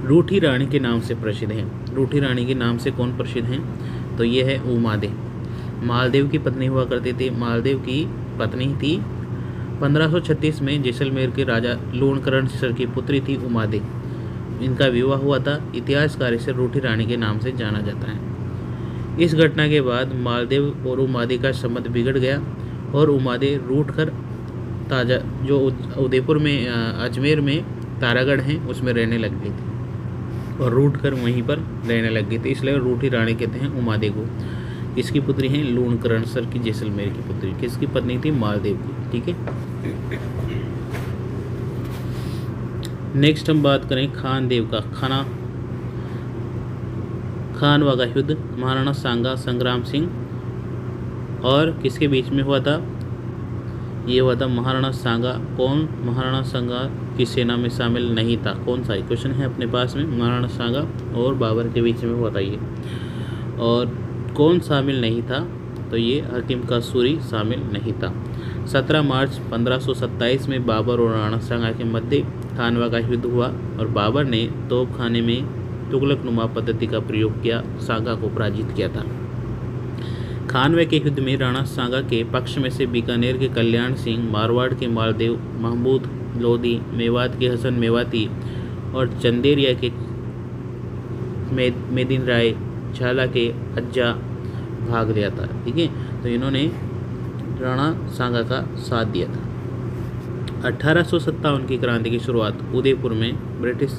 रूठी रानी के नाम से प्रसिद्ध है। रूठी रानी के नाम से कौन प्रसिद्ध हैं? तो ये है उमादेव। मालदेव की पत्नी हुआ करती थी। मालदेव की पत्नी थी 1536 में जैसलमेर के राजा लूणकरण सर की पुत्री थी उमादेव। इनका विवाह हुआ था। इतिहासकार इसे रूठी रानी के नाम से जाना जाता है। इस घटना के बाद मालदेव और उमादेव का संबंध बिगड़ गया और उमादेव रूठ कर ताजा जो उदयपुर में अजमेर में तारागढ़ है उसमें रहने लग गई थी, और रूठ कर वहीं पर रहने लग गई थी, इसलिए रूठी रानी कहते हैं उमादेव को। इसकी पुत्री है लूणकरण सर की, जैसलमेर की पुत्री। किसकी पत्नी थी? मालदेव की। ठीक है। नेक्स्ट हम बात करें खानदेव का। खानवा का युद्ध महाराणा सांगा संग्राम सिंह और किसके बीच में हुआ था? ये हुआ था महाराणा सांगा। कौन महाराणा सांगा की सेना में शामिल नहीं था? कौन सा क्वेश्चन है अपने पास में? महाराणा सांगा और बाबर के बीच में हुआ था ये। और कौन शामिल नहीं था? तो ये हकीम का सूरी शामिल नहीं था। 17 मार्च 1527 में बाबर और राणा सांगा के मध्य खानवा का युद्ध हुआ और बाबर ने तोपखाने में तुगलकनुमा पद्धति का प्रयोग किया, सांगा को पराजित किया था। खानवे के युद्ध में राणा सांगा के पक्ष में से बीकानेर के कल्याण सिंह, मारवाड़ के मालदेव, महमूद लोधी, मेवात के हसन मेवाती और चंदेरिया के मेदिन राय, झाला के अज्जा भाग लिया था। ठीक है, तो इन्होंने राणा सांगा का साथ दिया था। 1857 की क्रांति की शुरुआत उदयपुर में ब्रिटिश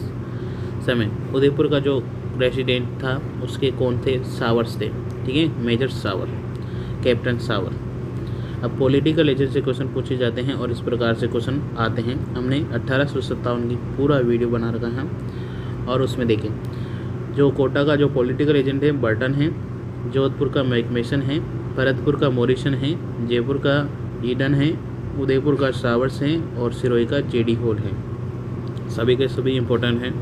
समय उदयपुर का जो प्रेसिडेंट था उसके कौन थे? सावर्स थे। ठीक है, मेजर सावर, कैप्टन सावर। अब पॉलिटिकल एजेंट से क्वेश्चन पूछे जाते हैं और इस प्रकार से क्वेश्चन आते हैं। हमने 1857 की पूरा वीडियो बना रखा है और उसमें देखें जो कोटा का जो पॉलिटिकल एजेंट है बर्टन है, जोधपुर का मैकमेसन है, भरतपुर का मोरिसन है, जयपुर का ईडन है, उदयपुर का सावर्स है और सिरोही का जेडी होल है। सभी के सभी इम्पोर्टेंट हैं।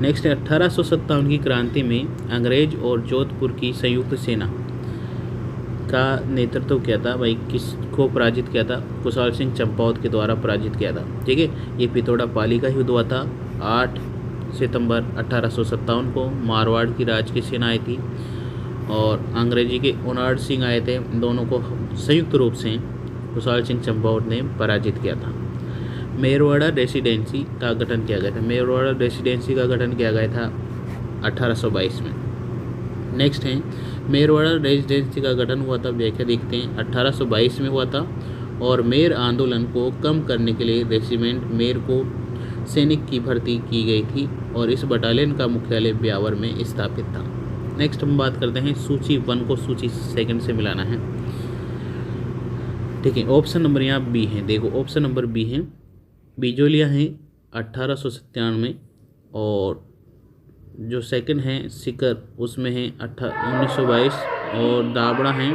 नेक्स्ट है 1857 की क्रांति में अंग्रेज और जोधपुर की संयुक्त सेना का नेतृत्व किया था। भाई किसको पराजित किया था? कुशाल सिंह चंपावत के द्वारा पराजित किया था। ठीक है, ये पिथौरा पाली का युद्ध हुआ था 8 सितंबर 1857 को। मारवाड़ की राज की सेना आई थी और अंग्रेजी के ओनार्ड सिंह आए थे। दोनों को संयुक्त रूप से कुशाल सिंह चंपावत ने पराजित किया था। मेरवाड़ा रेसिडेंसी का गठन किया गया था। मेरवाड़ा रेसिडेंसी का गठन किया गया था 1822 में। नेक्स्ट है मेरवाड़ा रेसिडेंसी का गठन हुआ था, व्याख्या देखते हैं, 1822 में हुआ था और मेर आंदोलन को कम करने के लिए रेजिमेंट मेर को सैनिक की भर्ती की गई थी और इस बटालियन का मुख्यालय ब्यावर में स्थापित था। नेक्स्ट हम बात करते हैं सूची 1 को सूची 2 से मिलाना है। ठीक है, ऑप्शन नंबर यहाँ बी है। देखो ऑप्शन नंबर बी है, बिजोलिया है 1897 में और जो सेकंड है सिकर उसमें है 1922 और दाबड़ा हैं